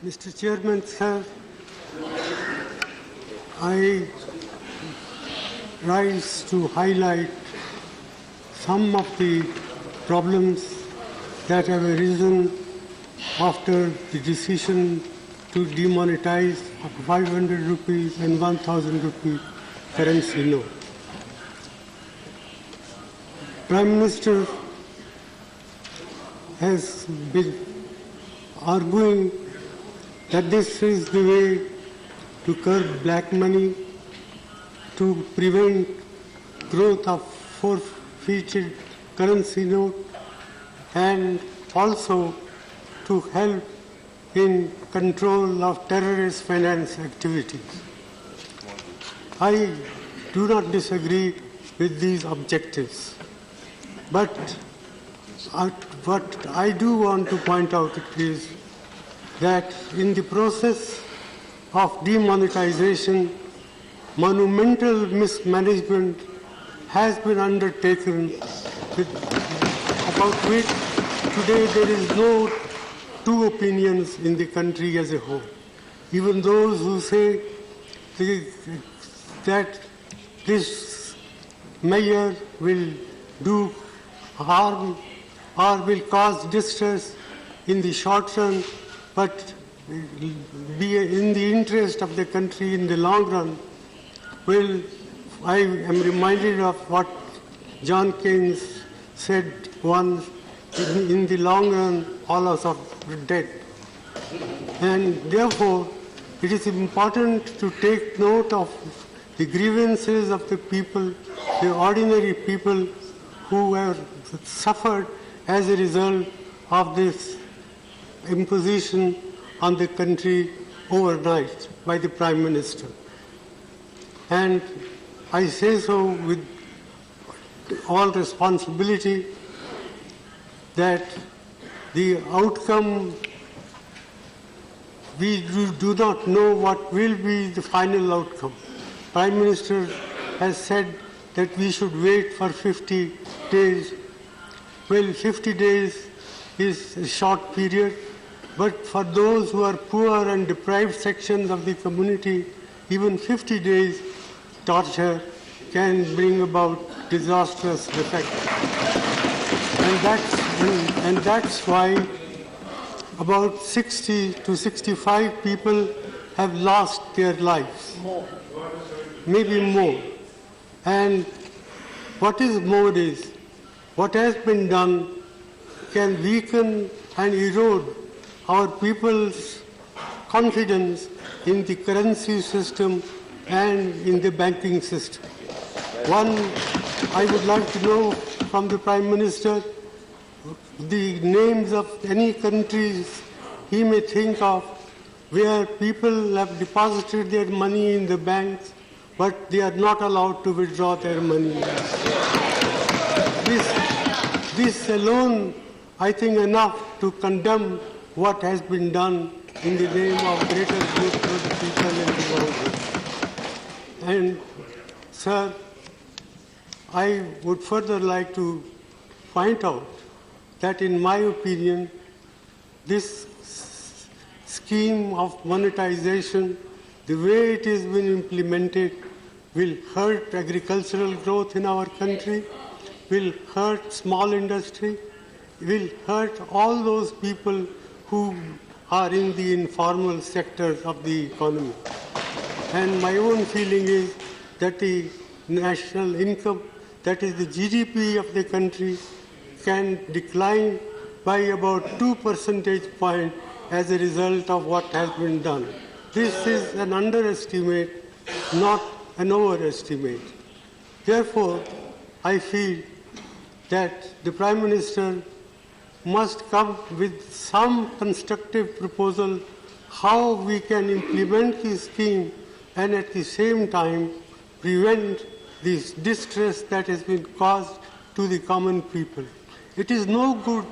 Mr. Chairman, sir, I rise to highlight some of the problems that have arisen after the decision to demonetize 500 rupees and 1000 rupee currency note. Prime Minister has been arguing that this is the way to curb black money, to prevent growth of forfeited currency note, and also to help in control of terrorist finance activities. I do not disagree with these objectives, but what I do want to point out is that in the process of demonetization, monumental mismanagement has been undertaken, about which today there is no two opinions in the country as a whole. Even those who say that this measure will do harm or will cause distress in the short run, but be in the interest of the country in the long run. Well, I am reminded of what John Keynes said once, in the long run, all of us are dead. And therefore, it is important to take note of the grievances of the people, the ordinary people who have suffered as a result of this imposition on the country overnight by the Prime Minister. And I say so with all responsibility that the outcome, we do not know what will be the final outcome. Prime Minister has said that we should wait for 50 days. Well, 50 days is a short period, but for those who are poor and deprived sections of the community, even 50 days torture can bring about disastrous effects. And that's why about 60 to 65 people have lost their lives. Maybe more. And what is more is, what has been done can weaken and erode our people's confidence in the currency system and in the banking system. One, I would like to know from the Prime Minister the names of any countries he may think of where people have deposited their money in the banks, but they are not allowed to withdraw their money. This alone, I think, enough to condemn what has been done in the name of greater good for the people in the world. And, sir, I would further like to point out that, in my opinion, this scheme of monetization, the way it has been implemented, will hurt agricultural growth in our country, will hurt small industry, will hurt all those people who are in the informal sectors of the economy. And my own feeling is that the national income, that is the GDP of the country, can decline by about 2 percentage points as a result of what has been done. This is an underestimate, not an overestimate. Therefore, I feel that the Prime Minister must come with some constructive proposal how we can implement the scheme and at the same time prevent this distress that has been caused to the common people. It is no good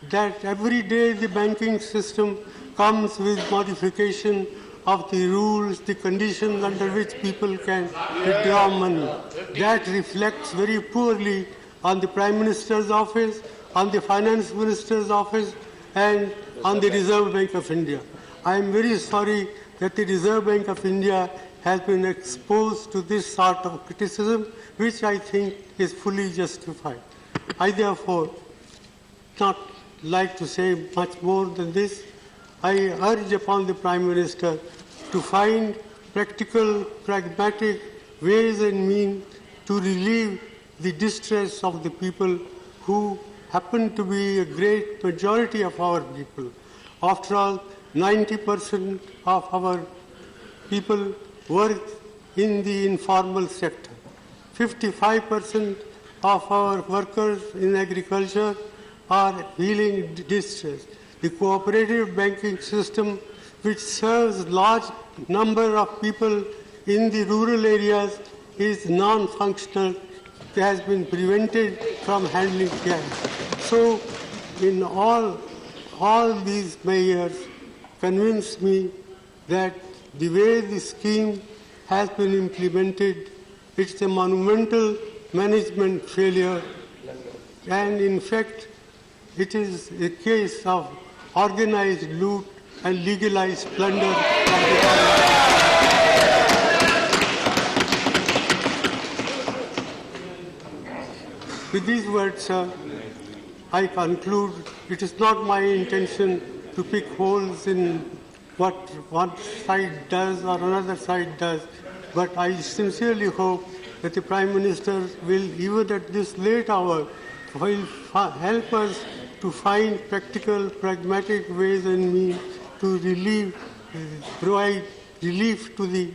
that every day the banking system comes with modification of the rules, the conditions under which people can withdraw money. That reflects very poorly on the Prime Minister's office, on the Finance Minister's office, and on the Reserve Bank of India. I am very sorry that the Reserve Bank of India has been exposed to this sort of criticism, which I think is fully justified. I therefore not like to say much more than this. I urge upon the Prime Minister to find practical, pragmatic ways and means to relieve the distress of the people who happen to be a great majority of our people. After all, 90% of our people work in the informal sector. 55% of our workers in agriculture are feeling distress. The cooperative banking system, which serves large number of people in the rural areas, is non-functional, has been prevented from handling cash. So, in all these measures convince me that the way the scheme has been implemented, it's a monumental management failure, and in fact, it is a case of organized loot and legalized plunder of the government. With these words, sir, I conclude it is not my intention to pick holes in what one side does or another side does, but I sincerely hope that the Prime Minister will, even at this late hour, will help us to find practical, pragmatic ways and means to provide relief to the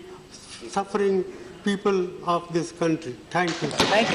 suffering people of this country. Thank you. Thank you.